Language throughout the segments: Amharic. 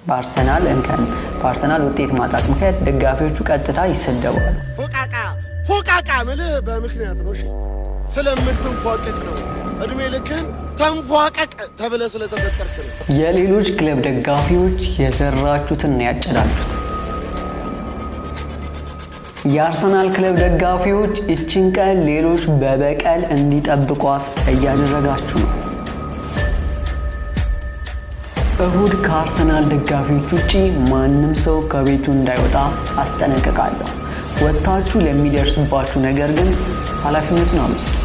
በአርሰናል እንከን በአርሰናል ውጤት ማጣት ምክንያት ደጋፊዎቹ ቀጥታ ይሰደባሉ። ፎቃቃ ምልህ በምክንያት ነው። እሺ ስለምትንፏቀቅ ነው። እድሜ ልክን ተንፏቀቅ ተብለ ስለተፈጠርክ ነው። የሌሎች ክለብ ደጋፊዎች የዘራችሁትን ነው ያጨዳችሁት። የአርሰናል ክለብ ደጋፊዎች እችን ቀን ሌሎች በበቀል እንዲጠብቋት እያደረጋችሁ ነው። እሁድ ከአርሰናል ደጋፊዎች ውጪ ማንም ሰው ከቤቱ እንዳይወጣ አስጠነቅቃለሁ። ወጥታችሁ ለሚደርስባችሁ ነገር ግን ኃላፊነቱን አውሰዱ።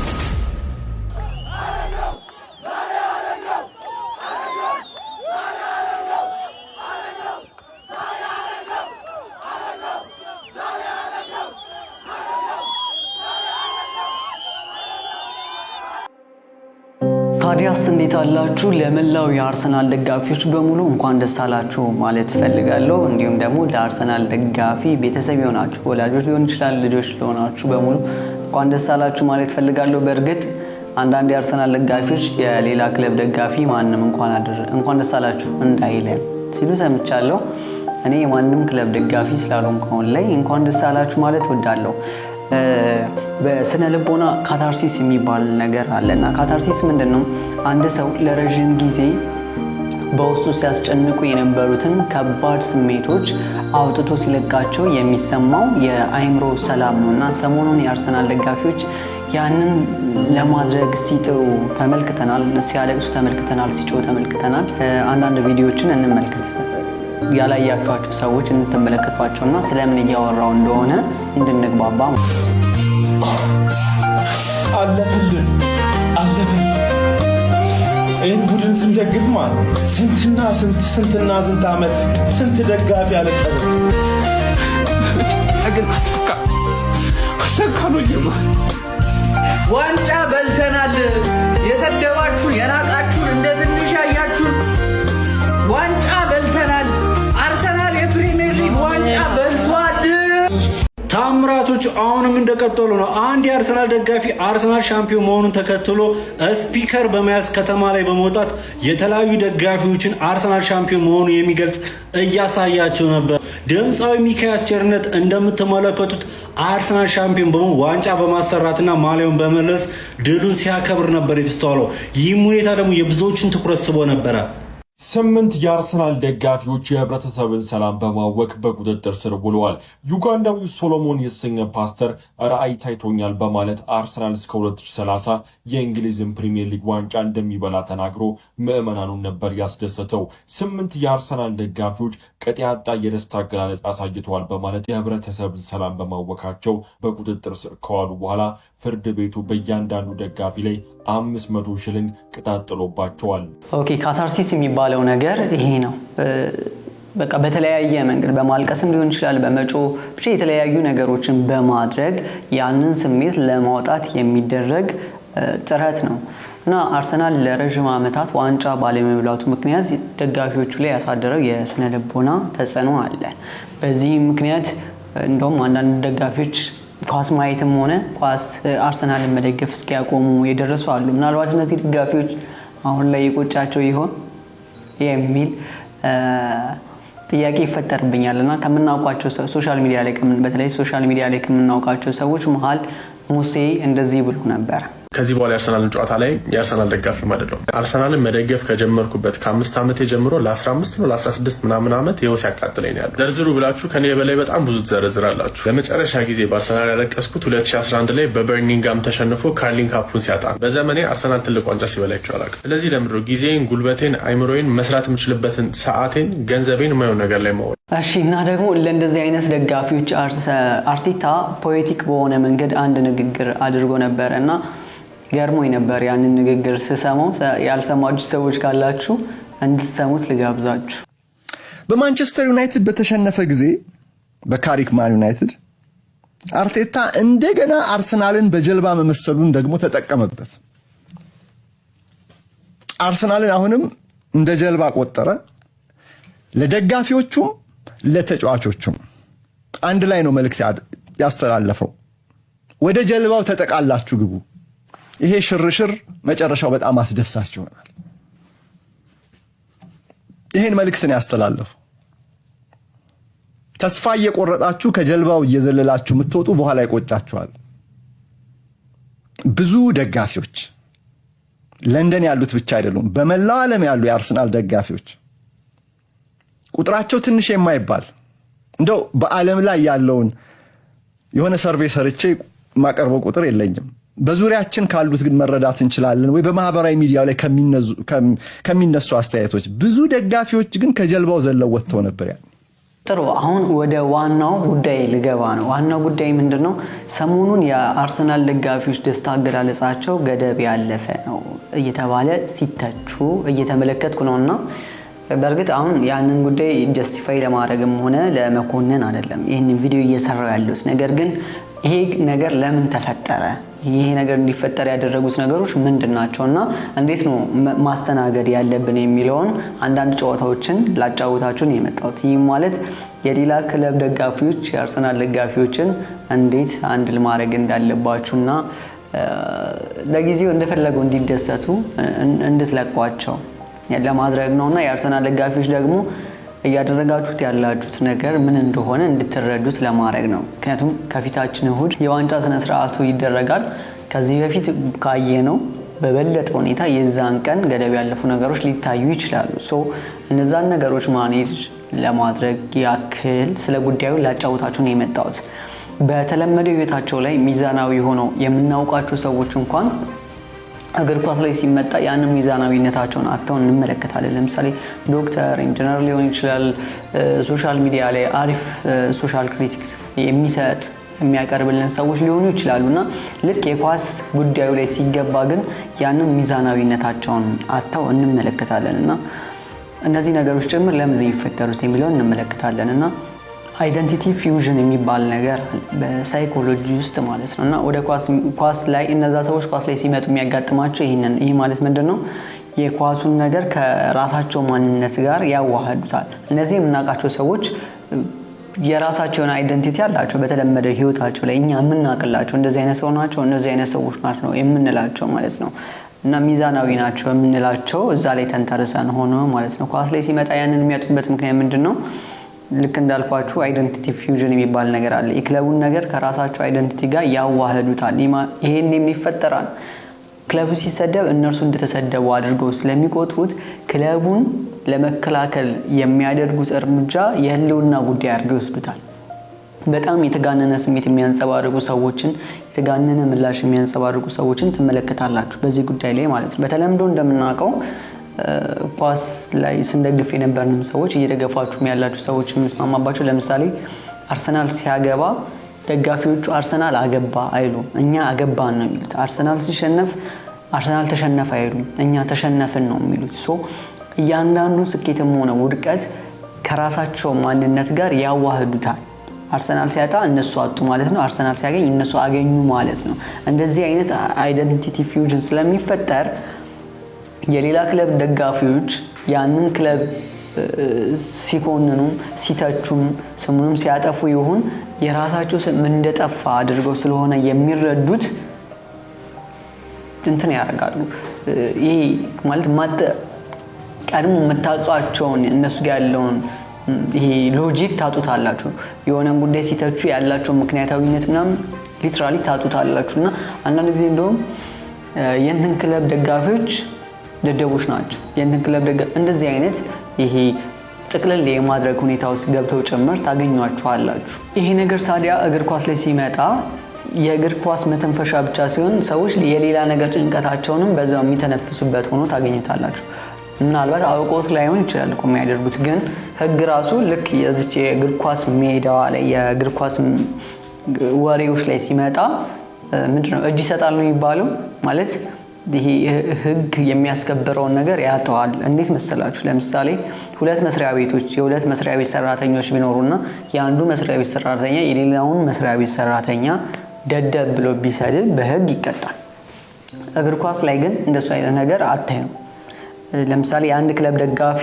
ታዲያስ እንዴት አላችሁ? ለመላው የአርሰናል ደጋፊዎች በሙሉ እንኳን ደስ አላችሁ ማለት ፈልጋለሁ። እንዲሁም ደግሞ ለአርሰናል ደጋፊ ቤተሰብ የሆናችሁ ወላጆች ሊሆን ይችላል ልጆች ሊሆናችሁ በሙሉ እንኳን ደስ አላችሁ ማለት ፈልጋለሁ። በእርግጥ አንዳንድ የአርሰናል ደጋፊዎች የሌላ ክለብ ደጋፊ ማንንም እንኳን ደስ አላችሁ እንዳይለን ሲሉ ሰምቻለሁ። እኔ የማንንም ክለብ ደጋፊ ስላልሆንኩ አሁን ላይ እንኳን ደስ አላችሁ ማለት ወዳለሁ። በስነ ልቦና ካታርሲስ የሚባል ነገር አለና ካታርሲስ ምንድነው? አንድ ሰው ለረጅም ጊዜ በውስጡ ሲያስጨንቁ የነበሩትን ከባድ ስሜቶች አውጥቶ ሲለቃቸው የሚሰማው የአእምሮ ሰላም ነውና ሰሞኑን የአርሰናል ደጋፊዎች ያንን ለማድረግ ሲጥሩ ተመልክተናል። ሲያለቅሱ ተመልክተናል፣ ሲጮሁ ተመልክተናል። አንዳንድ ቪዲዮዎችን እንመልከት። ያላያችኋቸው ሰዎች እንድትመለከቷቸውና ስለምን እያወራው እንደሆነ እንድንግባባ አለፈልን። ይህን ቡድን ስንደግፍ ማለት ስንትና ስንት ዓመት ስንት ደጋፊ አለቀሰ። ግን አሰካኖኝማ ዋንጫ በልተናል። የሰደባችሁን የናቃችሁን እንደ ትንሽ ያያችሁን ዋንጫ በልተናል። አርሰናል የፕሪሚየር ሊግ ዋንጫ በልቷል። ታምራቶች አሁንም እንደቀጠሉ ነው። አንድ የአርሰናል ደጋፊ አርሰናል ሻምፒዮን መሆኑን ተከትሎ ስፒከር በመያዝ ከተማ ላይ በመውጣት የተለያዩ ደጋፊዎችን አርሰናል ሻምፒዮን መሆኑ የሚገልጽ እያሳያቸው ነበር። ድምፃዊ ሚካያስ ቸርነት እንደምትመለከቱት አርሰናል ሻምፒዮን በመሆን ዋንጫ በማሰራትና ማሊያውን በመለስ ድሉን ሲያከብር ነበር የተስተዋለው። ይህም ሁኔታ ደግሞ የብዙዎችን ትኩረት ስቦ ነበረ። 8 የአርሰናል ደጋፊዎች የህብረተሰብን ሰላም በማወክ በቁጥጥር ስር ውለዋል። ዩጋንዳዊው ሶሎሞን የተሰኘ ፓስተር ራእይ ታይቶኛል በማለት አርሰናል እስከ 2030 የእንግሊዝን ፕሪሚየር ሊግ ዋንጫ እንደሚበላ ተናግሮ ምዕመናኑን ነበር ያስደሰተው። 8 የአርሰናል ደጋፊዎች ቅጥ ያጣ የደስታ አገላለጽ አሳይተዋል በማለት የህብረተሰብን ሰላም በማወካቸው በቁጥጥር ስር ከዋሉ በኋላ ፍርድ ቤቱ በእያንዳንዱ ደጋፊ ላይ 500 ሽልንግ ቅጣት ጥሎባቸዋል። ኦኬ ካታርሲስ የሚባለው ነገር ይሄ ነው። በቃ በተለያየ መንገድ በማልቀስም ሊሆን ይችላል፣ በመጮ ብቻ የተለያዩ ነገሮችን በማድረግ ያንን ስሜት ለማውጣት የሚደረግ ጥረት ነው እና አርሰናል ለረጅም ዓመታት ዋንጫ ባለመብላቱ ምክንያት ደጋፊዎቹ ላይ ያሳደረው የስነ ልቦና ተጽዕኖ አለ። በዚህ ምክንያት እንደውም አንዳንድ ደጋፊዎች ኳስ ማየትም ሆነ ኳስ አርሰናልን መደገፍ እስኪያቆሙ የደረሱ አሉ። ምናልባት እነዚህ ደጋፊዎች አሁን ላይ የቆጫቸው ይሆን የሚል ጥያቄ ይፈጠርብኛልና ከምናውቃቸው ሶሻል ሚዲያ ላይ በተለይ ሶሻል ሚዲያ ላይ ከምናውቃቸው ሰዎች መሃል ሙሴ እንደዚህ ብሎ ነበር። ከዚህ በኋላ የአርሰናልን ጨዋታ ላይ የአርሰናል ደጋፊ አይደለም። አርሰናልን መደገፍ ከጀመርኩበት ከ5 ዓመት ጀምሮ ለ15 ነው ለ16 ምናምን ዓመት ይኸው ሲያቃጥለኝ ያለው። ዘርዝሩ ብላችሁ ከኔ በላይ በጣም ብዙ ትዘረዝራላችሁ። ለመጨረሻ ጊዜ በአርሰናል ያለቀስኩት 2011 ላይ በበርሚንጋም ተሸንፎ ካርሊንግ ካፑን ሲያጣ። በዘመኔ አርሰናል ትልቅ ዋንጫ ሲበላ ይቻላል። ስለዚህ ለምድሮ ጊዜን፣ ጉልበቴን፣ አይምሮዬን መስራት የምችልበትን ሰዓቴን፣ ገንዘቤን የማይሆን ነገር ላይ ማወል። እሺ እና ደግሞ ለእንደዚህ አይነት ደጋፊዎች አርቴታ ፖኤቲክ በሆነ መንገድ አንድ ንግግር አድርጎ ነበር እና ገርሞኝ ነበር። ያንን ንግግር ስሰማው ያልሰማችሁ ሰዎች ካላችሁ እንድትሰሙት ልጋብዛችሁ። በማንቸስተር ዩናይትድ በተሸነፈ ጊዜ በካሪክ ማን ዩናይትድ አርቴታ እንደገና አርሰናልን በጀልባ መመሰሉን ደግሞ ተጠቀመበት። አርሰናልን አሁንም እንደ ጀልባ ቆጠረ። ለደጋፊዎቹም ለተጫዋቾቹም አንድ ላይ ነው መልእክት ያስተላለፈው። ወደ ጀልባው ተጠቃላችሁ ግቡ። ይሄ ሽርሽር መጨረሻው በጣም አስደሳች ይሆናል። ይሄን መልእክት ነው ያስተላለፈው። ተስፋ እየቆረጣችሁ ከጀልባው እየዘለላችሁ የምትወጡ በኋላ ይቆጫችኋል። ብዙ ደጋፊዎች ለንደን ያሉት ብቻ አይደሉም፣ በመላው ዓለም ያሉ የአርሰናል ደጋፊዎች ቁጥራቸው ትንሽ የማይባል እንደው በዓለም ላይ ያለውን የሆነ ሰርቬይ ሰርቼ ማቀርበው ቁጥር የለኝም። በዙሪያችን ካሉት ግን መረዳት እንችላለን ወይ በማህበራዊ ሚዲያው ላይ ከሚነሱ አስተያየቶች ብዙ ደጋፊዎች ግን ከጀልባው ዘለው ወጥተው ነበር። ጥሩ፣ አሁን ወደ ዋናው ጉዳይ ልገባ ነው። ዋናው ጉዳይ ምንድነው? ሰሞኑን የአርሰናል ደጋፊዎች ደስታ አገላለጻቸው ገደብ ያለፈ ነው እየተባለ ሲተቹ እየተመለከትኩ ነውና በእርግጥ አሁን ያንን ጉዳይ ጀስቲፋይ ለማድረግም ሆነ ለመኮነን አይደለም ይሄንን ቪዲዮ እየሰራው ያለው። ነገር ግን ይሄ ነገር ለምን ተፈጠረ? ይሄ ነገር እንዲፈጠር ያደረጉት ነገሮች ምንድናቸውና እንዴት ነው ማስተናገድ ያለብን የሚለውን አንዳንድ ጨዋታዎችን ላጫውታችሁ ነው የመጣሁት። ይህ ማለት የሌላ ክለብ ደጋፊዎች የአርሰናል ደጋፊዎችን እንዴት አንድል ማድረግ እንዳለባችሁና ለጊዜው እንደፈለገው እንዲደሰቱ እንድትለቋቸው ለማድረግ ነውና የአርሰናል ደጋፊዎች ደግሞ እያደረጋችሁት ያላችሁት ነገር ምን እንደሆነ እንድትረዱት ለማድረግ ነው። ምክንያቱም ከፊታችን እሁድ የዋንጫ ስነ ስርዓቱ ይደረጋል። ከዚህ በፊት ካየነው በበለጠ ሁኔታ የዛን ቀን ገደብ ያለፉ ነገሮች ሊታዩ ይችላሉ። እነዛን ነገሮች ማኔጅ ለማድረግ ያክል ስለ ጉዳዩ ላጫውታችሁ ነው የመጣሁት። በተለመደው ህይወታቸው ላይ ሚዛናዊ ሆነው የምናውቃቸው ሰዎች እንኳን እግር ኳስ ላይ ሲመጣ ያንን ሚዛናዊነታቸውን አጥተው እንመለከታለን። ለምሳሌ ዶክተር፣ ኢንጂነር ሊሆን ይችላል። ሶሻል ሚዲያ ላይ አሪፍ ሶሻል ክሪቲክስ የሚያቀርብልን ሰዎች ሊሆኑ ይችላሉና ልክ የኳስ ጉዳዩ ላይ ሲገባ ግን ያንን ሚዛናዊነታቸውን አጥተው እንመለከታለንና እነዚህ ነገሮች ጭምር ለምን ነው የሚፈጠሩት የሚለውን እንመለከታለንና አይደንቲቲ ፊውዥን የሚባል ነገር በሳይኮሎጂ ውስጥ ማለት ነውና ወደ ኳስ ላይ እነዛ ሰዎች ኳስ ላይ ሲመጡ የሚያጋጥማቸው ይሄ ማለት ምንድነው? የኳሱን ነገር ከራሳቸው ማንነት ጋር ያዋሃዱታል። እነዚህ የምናውቃቸው ሰዎች የራሳቸውን አይደንቲቲ አላቸው በተለመደ ህይወታቸው ላይ እኛ የምናውቅላቸው እንደዚህ አይነት ሰው ናቸው፣ እንደዚህ አይነት ሰዎች ናቸው የምንላቸው ማለት ነው። እና ሚዛናዊ ናቸው የምንላቸው እዛ ላይ ተንተርሰን ሆኖ ማለት ነው። ኳስ ላይ ሲመጣ ያንን የሚያጡበት ምክንያት ምንድነው? ልክ እንዳልኳችሁ አይደንቲቲ ፊውዥን የሚባል ነገር አለ። የክለቡን ነገር ከራሳቸው አይደንቲቲ ጋር ያዋህዱታል። ይሄን የሚፈጠራል ክለቡ ሲሰደብ እነርሱ እንደተሰደቡ አድርገው ስለሚቆጥሩት ክለቡን ለመከላከል የሚያደርጉት እርምጃ የህልውና ጉዳይ አድርገው ይወስዱታል። በጣም የተጋነነ ስሜት የሚያንጸባርቁ ሰዎችን፣ የተጋነነ ምላሽ የሚያንጸባርቁ ሰዎችን ትመለከታላችሁ በዚህ ጉዳይ ላይ ማለት ነው። በተለምዶ እንደምናውቀው ኳስ ላይ ስንደግፍ የነበርንም ሰዎች እየደገፋችሁም ያላችሁ ሰዎች የምንስማማባቸው ለምሳሌ አርሰናል ሲያገባ ደጋፊዎቹ አርሰናል አገባ አይሉ፣ እኛ አገባን ነው የሚሉት። አርሰናል ሲሸነፍ አርሰናል ተሸነፈ አይሉ፣ እኛ ተሸነፍን ነው የሚሉት። እያንዳንዱ ስኬትም ሆነ ውድቀት ከራሳቸው ማንነት ጋር ያዋህዱታል። አርሰናል ሲያጣ እነሱ አጡ ማለት ነው፣ አርሰናል ሲያገኝ እነሱ አገኙ ማለት ነው። እንደዚህ አይነት አይደንቲቲ ፊውዥን ስለሚፈጠር የሌላ ክለብ ደጋፊዎች ያንን ክለብ ሲኮንኑ ሲተቹም ስሙንም ሲያጠፉ ይሁን የራሳቸው ስም እንደጠፋ አድርገው ስለሆነ የሚረዱት እንትን ያደርጋሉ። ይሄ ማለት ቀድሞ መታወቃቸውን እነሱ ጋር ያለውን ይሄ ሎጂክ ታጡታላችሁ። የሆነን ጉዳይ ሲተቹ ያላቸው ምክንያታዊነት ምናምን ሊትራሊ ታጡታላችሁና አንዳንድ ጊዜ እንደውም የእንትን ክለብ ደጋፊዎች ደደቦች ናቸው፣ የእንትን ክለብ እንደዚህ አይነት ይሄ ጥቅልል የማድረግ ሁኔታ ውስጥ ገብተው ጭምር ታገኟቸዋላችሁ። ይሄ ነገር ታዲያ እግር ኳስ ላይ ሲመጣ የእግር ኳስ መተንፈሻ ብቻ ሲሆን ሰዎች የሌላ ነገር ጭንቀታቸውንም በዛው የሚተነፍሱበት ሆኖ ታገኙታላችሁ። ምናልባት አውቆት ላይሆን ይችላል እኮ የሚያደርጉት፣ ግን ህግ ራሱ ልክ የዚች የእግር ኳስ ሜዳዋ ላይ የእግር ኳስ ወሬዎች ላይ ሲመጣ ምንድነው እጅ ይሰጣል ነው የሚባለው። ማለት ይሄ ህግ የሚያስከብረውን ነገር ያጠዋል። እንዴት መሰላችሁ? ለምሳሌ ሁለት መስሪያ ቤቶች የሁለት መስሪያ ቤት ሰራተኞች ቢኖሩና የአንዱ መስሪያ ቤት ሰራተኛ የሌላውን መስሪያ ቤት ሰራተኛ ደደብ ብሎ ቢሰድብ በህግ ይቀጣል። እግር ኳስ ላይ ግን እንደሱ አይነት ነገር አታዩም። ለምሳሌ የአንድ ክለብ ደጋፊ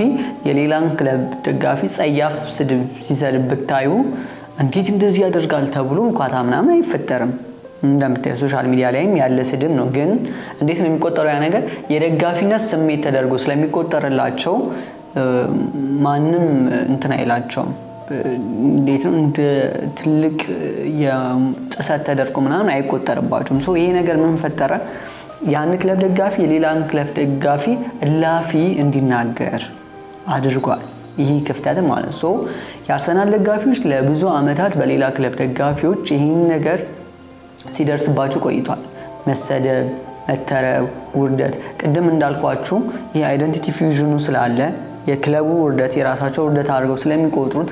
የሌላን ክለብ ደጋፊ ጸያፍ ስድብ ሲሰድብ ብታዩ እንዴት እንደዚህ ያደርጋል ተብሎ ኳታ ምናምን አይፈጠርም። እንደምታዩ ሶሻል ሚዲያ ላይም ያለ ስድብ ነው። ግን እንዴት ነው የሚቆጠረው? ያ ነገር የደጋፊነት ስሜት ተደርጎ ስለሚቆጠርላቸው ማንም እንትን አይላቸውም። እንዴት ነው እንደ ትልቅ የጥሰት ተደርጎ ምናምን አይቆጠርባቸውም። ይሄ ነገር ምን ፈጠረ? ያን ክለብ ደጋፊ የሌላን ክለብ ደጋፊ እላፊ እንዲናገር አድርጓል። ይሄ ክፍተት ማለት ነው። የአርሰናል ደጋፊዎች ለብዙ ዓመታት በሌላ ክለብ ደጋፊዎች ይህን ነገር ሲደርስባቸው ቆይቷል። መሰደብ፣ መተረብ፣ ውርደት። ቅድም እንዳልኳችሁ ይህ አይደንቲቲ ፊውዥኑ ስላለ የክለቡ ውርደት የራሳቸው ውርደት አድርገው ስለሚቆጥሩት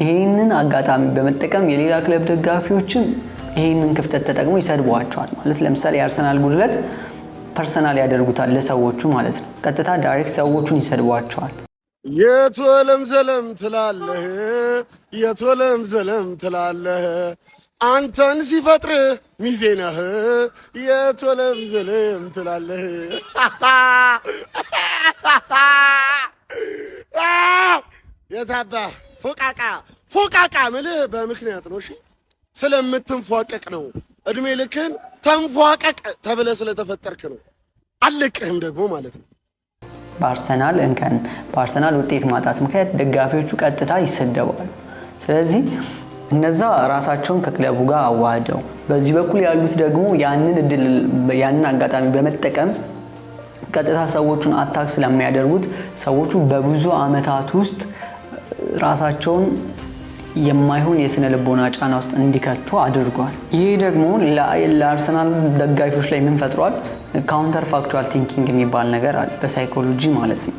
ይህንን አጋጣሚ በመጠቀም የሌላ ክለብ ደጋፊዎችን ይህንን ክፍተት ተጠቅሞ ይሰድቧቸዋል። ማለት ለምሳሌ የአርሰናል ጉድለት ፐርሰናል ያደርጉታል ለሰዎቹ ማለት ነው። ቀጥታ ዳይሬክት ሰዎቹን ይሰድቧቸዋል። የቶለም ዘለም ትላለህ፣ የቶለም ዘለም ትላለህ፣ አንተን ሲፈጥርህ ሚዜ ነህ፣ የቶለም ዘለም ትላለህ። የታባ ፎቃቃ ምልህ በምክንያት ነው። እሺ ስለምትንፏቀቅ ነው። እድሜ ልክን ተንፏቀቅ ተብለህ ስለተፈጠርክ ነው። አለቅህም ደግሞ ማለት ነው። በአርሰናል እንከን በአርሰናል ውጤት ማጣት ምክንያት ደጋፊዎቹ ቀጥታ ይሰደባሉ። ስለዚህ እነዛ ራሳቸውን ከክለቡ ጋር አዋህደው በዚህ በኩል ያሉት ደግሞ ያንን አጋጣሚ በመጠቀም ቀጥታ ሰዎቹን አታክ ስለሚያደርጉት ሰዎቹ በብዙ ዓመታት ውስጥ ራሳቸውን የማይሆን የስነ ልቦና ጫና ውስጥ እንዲከቱ አድርጓል። ይሄ ደግሞ ለአርሰናል ደጋፊዎች ላይ ምን ፈጥሯል? ካውንተር ፋክቹዋል ቲንኪንግ የሚባል ነገር አለ በሳይኮሎጂ ማለት ነው።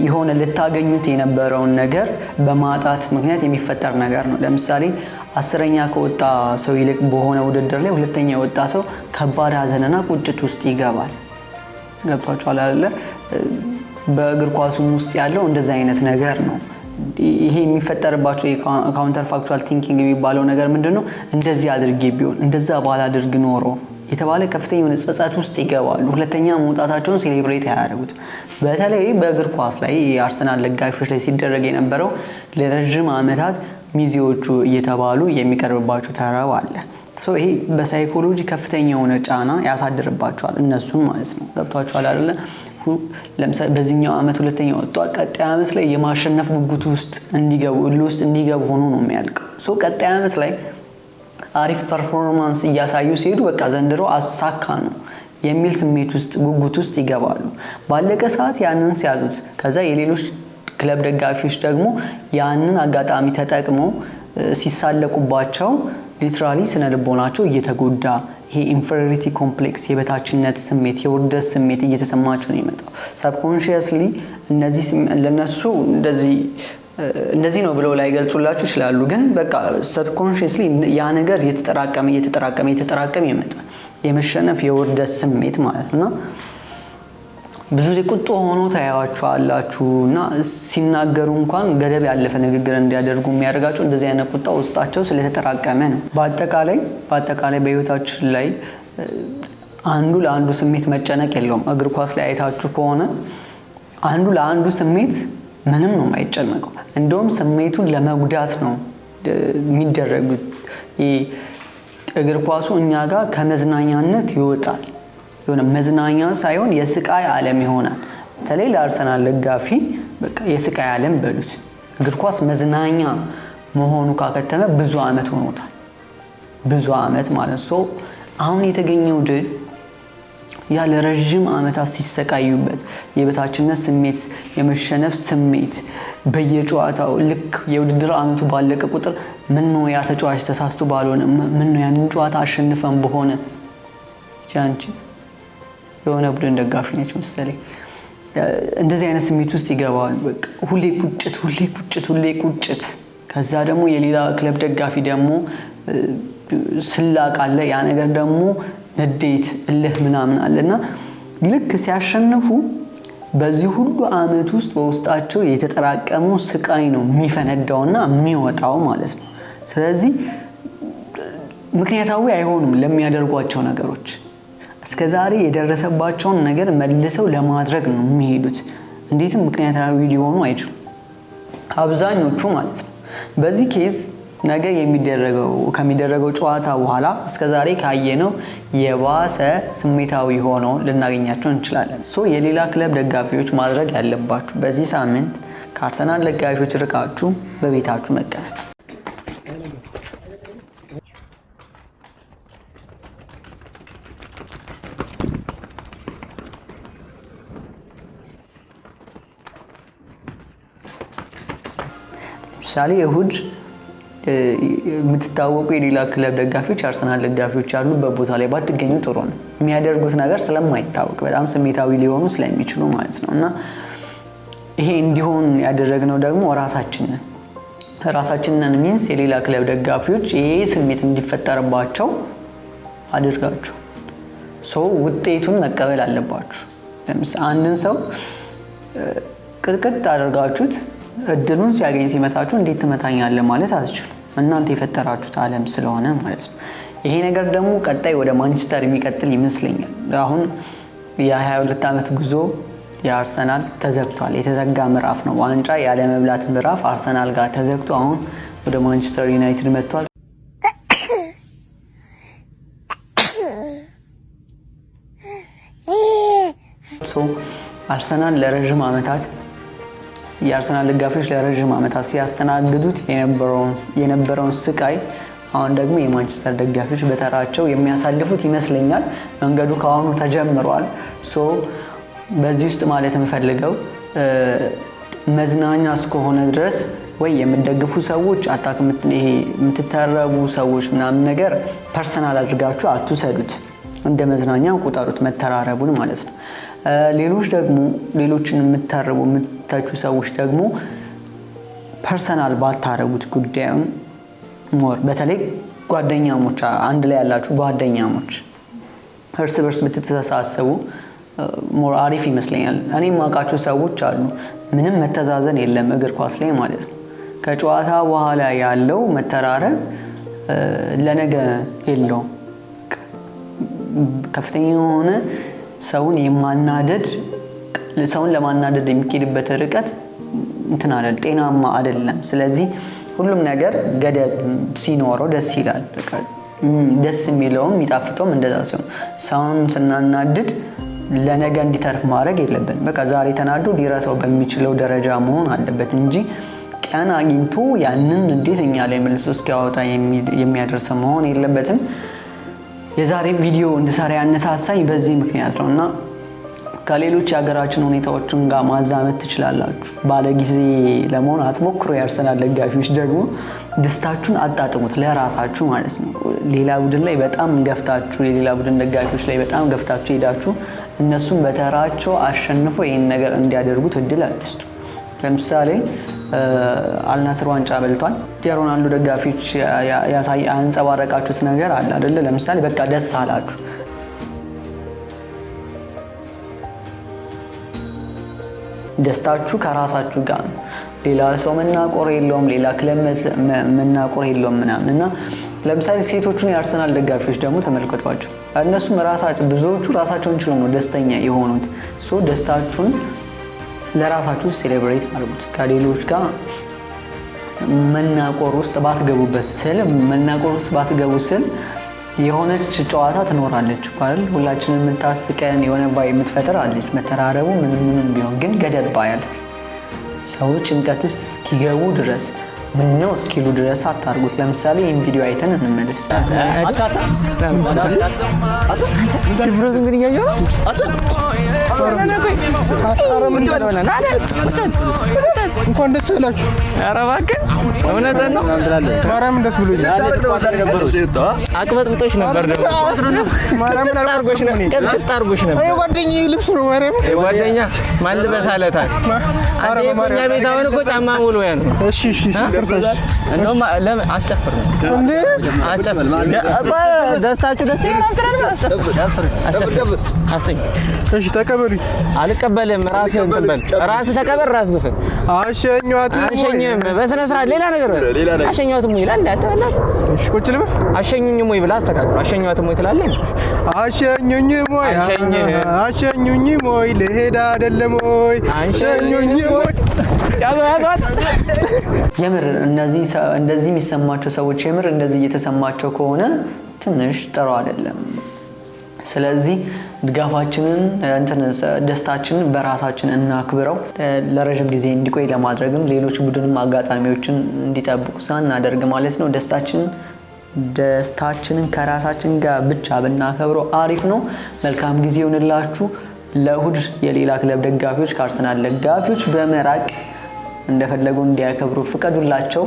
የሆነ ልታገኙት የነበረውን ነገር በማጣት ምክንያት የሚፈጠር ነገር ነው። ለምሳሌ 10ኛ ከወጣ ሰው ይልቅ በሆነ ውድድር ላይ 2ኛ የወጣ ሰው ከባድ ሀዘንና ቁጭት ውስጥ ይገባል። ገብቷችኋል አይደለ? በእግር ኳሱም ውስጥ ያለው እንደዚህ አይነት ነገር ነው። ይሄ የሚፈጠርባቸው ካውንተር ፋክቹዋል ቲንኪንግ የሚባለው ነገር ምንድነው? እንደዚህ አድርጌ ቢሆን እንደዛ ባላደርግ ኖሮ የተባለ ከፍተኛ የሆነ ጸጸት ውስጥ ይገባሉ። ሁለተኛ መውጣታቸውን ሴሌብሬት ያደርጉት። በተለይ በእግር ኳስ ላይ የአርሰናል ደጋፊዎች ላይ ሲደረግ የነበረው ለረጅም ዓመታት ሚዜዎቹ እየተባሉ የሚቀርብባቸው ተረብ አለ። ይሄ በሳይኮሎጂ ከፍተኛ የሆነ ጫና ያሳድርባቸዋል እነሱን ማለት ነው። ገብቷቸዋል አይደለ? ለምሳሌ በዚህኛው ዓመት 2ኛ ወጣ፣ ቀጣይ ዓመት ላይ የማሸነፍ ጉጉት ውስጥ እንዲገቡ ሆኖ ነው የሚያልቀው። ቀጣይ ዓመት ላይ አሪፍ ፐርፎርማንስ እያሳዩ ሲሄዱ በቃ ዘንድሮ አሳካ ነው የሚል ስሜት ውስጥ ጉጉት ውስጥ ይገባሉ። ባለቀ ሰዓት ያንን ሲያዙት ከዛ የሌሎች ክለብ ደጋፊዎች ደግሞ ያንን አጋጣሚ ተጠቅመው ሲሳለቁባቸው ሊትራሊ ስነ ልቦናቸው እየተጎዳ ይሄ ኢንፌሪዮሪቲ ኮምፕሌክስ የበታችነት ስሜት የውርደት ስሜት እየተሰማቸው ነው የሚመጣው። ሳብኮንሺየስሊ እነዚህ ለነሱ እንደዚህ ነው ብለው ላይ ገልጹላችሁ ይችላሉ። ግን በቃ ሰብኮንሺየስሊ ያ ነገር እየተጠራቀመ ይመጣል። የመሸነፍ የውርደት ስሜት ማለት ነው። ብዙ ጊዜ ቁጡ ሆኖ ታያዋቸዋላችሁ እና ሲናገሩ እንኳን ገደብ ያለፈ ንግግር እንዲያደርጉ የሚያደርጋቸው እንደዚህ አይነት ቁጣ ውስጣቸው ስለተጠራቀመ ነው። በአጠቃላይ በህይወታችን ላይ አንዱ ለአንዱ ስሜት መጨነቅ የለውም። እግር ኳስ ላይ አይታችሁ ከሆነ አንዱ ለአንዱ ስሜት ምንም ነው የማይጨነቀው። እንደውም ስሜቱን ለመጉዳት ነው የሚደረጉት። እግር ኳሱ እኛ ጋር ከመዝናኛነት ይወጣል። የሆነ መዝናኛ ሳይሆን የስቃይ ዓለም ይሆናል። በተለይ ለአርሰናል ደጋፊ በቃ የስቃይ ዓለም በሉት። እግር ኳስ መዝናኛ መሆኑ ካከተመ ብዙ ዓመት ሆኖታል። ብዙ ዓመት ማለት ነው። አሁን የተገኘው ድል ያለ ረጅም ዓመታት ሲሰቃዩበት የበታችነት ስሜት የመሸነፍ ስሜት በየጨዋታው ልክ የውድድር ዓመቱ ባለቀ ቁጥር ምን ነው ያ ተጫዋች ተሳስቶ ባልሆነ ምን ነው ያንን ጨዋታ አሸንፈን በሆነ ቻንቺ የሆነ ቡድን ደጋፊ ነች መሰለኝ እንደዚህ አይነት ስሜት ውስጥ ይገባሉ። በቃ ሁሌ ቁጭት። ከዛ ደግሞ የሌላ ክለብ ደጋፊ ደግሞ ስላቅ አለ። ያ ነገር ደግሞ ንዴት እልህ ምናምን አለና ልክ ሲያሸንፉ በዚህ ሁሉ ዓመት ውስጥ በውስጣቸው የተጠራቀመው ስቃይ ነው የሚፈነዳውና የሚወጣው ማለት ነው። ስለዚህ ምክንያታዊ አይሆኑም ለሚያደርጓቸው ነገሮች። እስከዛሬ የደረሰባቸውን ነገር መልሰው ለማድረግ ነው የሚሄዱት። እንዴትም ምክንያታዊ ሊሆኑ አይችሉም አብዛኞቹ ማለት ነው። በዚህ ኬዝ ነገ ከሚደረገው ጨዋታ በኋላ እስከዛሬ ካየነው የባሰ ስሜታዊ ሆነው ልናገኛቸው እንችላለን። የሌላ ክለብ ደጋፊዎች ማድረግ ያለባችሁ በዚህ ሳምንት ከአርሰናል ደጋፊዎች ርቃችሁ በቤታችሁ መቀመጥ። ለምሳሌ እሁድ የምትታወቁ የሌላ ክለብ ደጋፊዎች አርሰናል ደጋፊዎች ያሉበት ቦታ ላይ ባትገኙ ጥሩ ነው። የሚያደርጉት ነገር ስለማይታወቅ በጣም ስሜታዊ ሊሆኑ ስለሚችሉ ማለት ነው። እና ይሄ እንዲሆን ያደረግነው ደግሞ ራሳችንን ሚንስ የሌላ ክለብ ደጋፊዎች ይሄ ስሜት እንዲፈጠርባቸው አድርጋችሁ ውጤቱን መቀበል አለባችሁ። ለምሳሌ አንድን ሰው ቅጥቅጥ አድርጋችሁት እድሉን ሲያገኝ ሲመታችሁ እንዴት ትመታኛለህ ማለት አትችሉም። እናንተ የፈጠራችሁት ዓለም ስለሆነ ማለት ነው። ይሄ ነገር ደግሞ ቀጣይ ወደ ማንቸስተር የሚቀጥል ይመስለኛል። አሁን የ22 ዓመት ጉዞ የአርሰናል ተዘግቷል። የተዘጋ ምዕራፍ ነው። ዋንጫ ያለ መብላት ምዕራፍ አርሰናል ጋር ተዘግቶ አሁን ወደ ማንቸስተር ዩናይትድ መጥቷል። አርሰናል ለረጅም ዓመታት የአርሰናል ደጋፊዎች ለረጅም ዓመታት ሲያስተናግዱት የነበረውን ስቃይ አሁን ደግሞ የማንቸስተር ደጋፊዎች በተራቸው የሚያሳልፉት ይመስለኛል። መንገዱ ከአሁኑ ተጀምሯል። በዚህ ውስጥ ማለት የምፈልገው መዝናኛ እስከሆነ ድረስ ወይ የምትደግፉ ሰዎች አታክ የምትተረቡ ሰዎች ምናምን ነገር ፐርሰናል አድርጋችሁ አትውሰዱት፣ እንደ መዝናኛ ቁጠሩት፣ መተራረቡን ማለት ነው። ሌሎችን የምትተርቡ የምትተቹ ሰዎች ደግሞ ፐርሰናል ባታረጉት ጉዳዩን ሞር በተለይ ጓደኛሞች አንድ ላይ ያላችሁ ጓደኛሞች እርስ በርስ ብትተሳሰቡ ሞር አሪፍ ይመስለኛል። እኔ የማውቃቸው ሰዎች አሉ ምንም መተዛዘን የለም እግር ኳስ ላይ ማለት ነው። ከጨዋታ በኋላ ያለው መተራረብ ለነገ የለውም። ከፍተኛ የሆነ ሰውን ለማናደድ የሚኬድበት ርቀት ጤናማ አይደለም። ስለዚህ ሁሉም ነገር ገደብ ሲኖረው ደስ ይላል። ደስ የሚለውም የሚጣፍጠውም እንደዛ ሲሆን ሰውን ስናናድድ ለነገ እንዲተርፍ ማድረግ የለብንም። በቃ ዛሬ ተናዶ ሊረሳው በሚችለው ደረጃ መሆን አለበት እንጂ ቀን አግኝቶ ያንን እንዴት እኛ ላይ መልሶ እስኪያወጣ የሚያደርስ መሆን የለበትም። የዛሬ ቪዲዮ እንድሰራ ያነሳሳኝ በዚህ ምክንያት ነው እና ከሌሎች የሀገራችን ሁኔታዎችን ጋር ማዛመት ትችላላችሁ። ባለጊዜ ለመሆን አትሞክሩ። የአርሰናል ደጋፊዎች ደግሞ ደስታችሁን አጣጥሙት ለራሳችሁ ማለት ነው። ሌላ ቡድን ላይ በጣም ገፍታችሁ የሌላ ቡድን ደጋፊዎች ላይ በጣም ገፍታችሁ ሄዳችሁ እነሱም በተራቸው አሸንፎ ይህን ነገር እንዲያደርጉት እድል አትስጡ። ለምሳሌ አልናስር ዋንጫ በልቷል። የሮናልዶ ደጋፊዎች ያንጸባረቃችሁት ነገር አለ አይደለ? ለምሳሌ በቃ ደስ አላችሁ። ደስታችሁ ከራሳችሁ ጋር ነው። ሌላ ሰው መናቆር የለውም፣ ሌላ ክለብ መናቆር የለውም ምናምን እና ለምሳሌ ሴቶቹን የአርሰናል ደጋፊዎች ደግሞ ተመልከቷቸው። እነሱም ብዙዎቹ ራሳቸውን ችለው ነው ደስተኛ የሆኑት። ደስታችሁን ለራሳችሁ ሴሌብሬት አድርጉት። ከሌሎች ጋር መናቆር ውስጥ ባትገቡ ስል የሆነች ጨዋታ ትኖራለች አይደል? ሁላችንም የምታስቀን የሆነ ቫይ የምትፈጥር አለች። መተራረቡ ምንም ቢሆን ግን ገደብ አያልፍ። ሰዎች ጭንቀት ውስጥ እስኪገቡ ድረስ ምነው እስኪሉ ድረስ አታርጉት። ለምሳሌ ይህን ቪዲዮ አይተን እንመለስ። እንኳን ደስ ያላችሁ። ኧረ እባክህ እውነትህን ነው። ማርያምን ደስ ብሎኛል። አቅበጥብጦሽ ነበር ደግሞ ማርያምን አርጎሽ ነበር። የጓደኛዬ ልብስ ነው። ማርያምን የጓደኛ ማን ልበስ አለታል። እኛ ቤት አሁን እኮ ጫማ ሙሉ ያ ነው። እሺ እንደውም ለምን አስጨፍር ነው እንዴ? አስጨፍር ደስታችሁ ደስ ይላል። አስጨፍር እሺ ተቀበሉኝ። አልቀበልም። ራስህ እንትን በል። ራስህ ተቀበል። ራስህ ዝፈን። አሸኘኋትም በስነ ስርዓት ሌላ ነገር አሸኘኋትም ወይ ይላል። አትበላ። እሺ ቁጭ ልበል። አሸኙኝም ወይ ብላ አስተካክል። አሸኘኋትም ወይ ትላለህ። አሸኙኝም ወይ ልሄድ አይደለም ወይ አሸኙኝም ወይ የምር እንደዚህ የሚሰማቸው ሰዎች የምር እንደዚህ እየተሰማቸው ከሆነ ትንሽ ጥሩ አይደለም። ስለዚህ ድጋፋችንን ደስታችንን በራሳችን እናክብረው። ለረጅም ጊዜ እንዲቆይ ለማድረግም ሌሎች ቡድንም አጋጣሚዎችን እንዲጠብቁ ሳናደርግ ማለት ነው ደስታችንን ከራሳችን ጋር ብቻ ብናከብረው አሪፍ ነው። መልካም ጊዜ ይሁንላችሁ። ለእሁድ የሌላ ክለብ ደጋፊዎች ከአርሰናል ደጋፊዎች በመራቅ እንደፈለጉ እንዲያከብሩ ፍቀዱላቸው።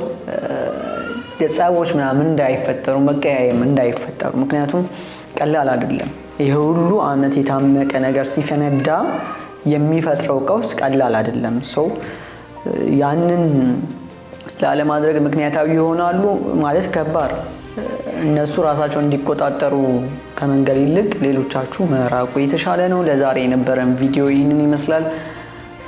የጸቦች ምናምን እንዳይፈጠሩ፣ መቀያየም እንዳይፈጠሩ። ምክንያቱም ቀላል አይደለም። ይሄ ሁሉ አመት የታመቀ ነገር ሲፈነዳ የሚፈጥረው ቀውስ ቀላል አይደለም። ሰው ያንን ላለማድረግ ምክንያታዊ ይሆናሉ ማለት ከባድ። እነሱ ራሳቸው እንዲቆጣጠሩ ከመንገድ ይልቅ ሌሎቻችሁ መራቁ የተሻለ ነው። ለዛሬ የነበረን ቪዲዮ ይህንን ይመስላል።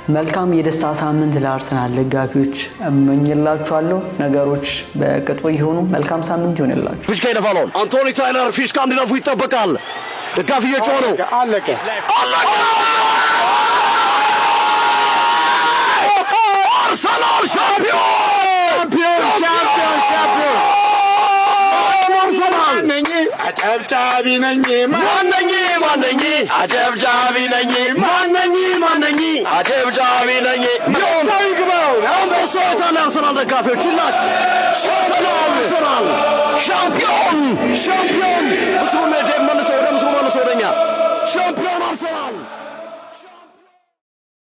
መልካም የደስታ ሳምንት ለአርሰናል ደጋፊዎች እመኝላችኋለሁ። ነገሮች በቅጡ ይሁኑ። መልካም ሳምንት ይሁንላችሁ። ፊሽካ ይነፋል። አንቶኒ ታይለር ፊሽካ እንዲነፉ ይጠበቃል። ደጋፊ እየጮኸ ነው። አለቀ። አርሰናል ሻምፒዮን! አጨብጫቢ ነኝ ማነኝ አጨብጫቢ ነኝ ማነኝ አጨብጫቢ ነኝ ይግባው አንበሳው አርሰናል ደጋፊዎች ይላል አርሰናል ሻምፒዮን ምስሉ መልሶ ወደኛ ሻምፒዮን አርሰናል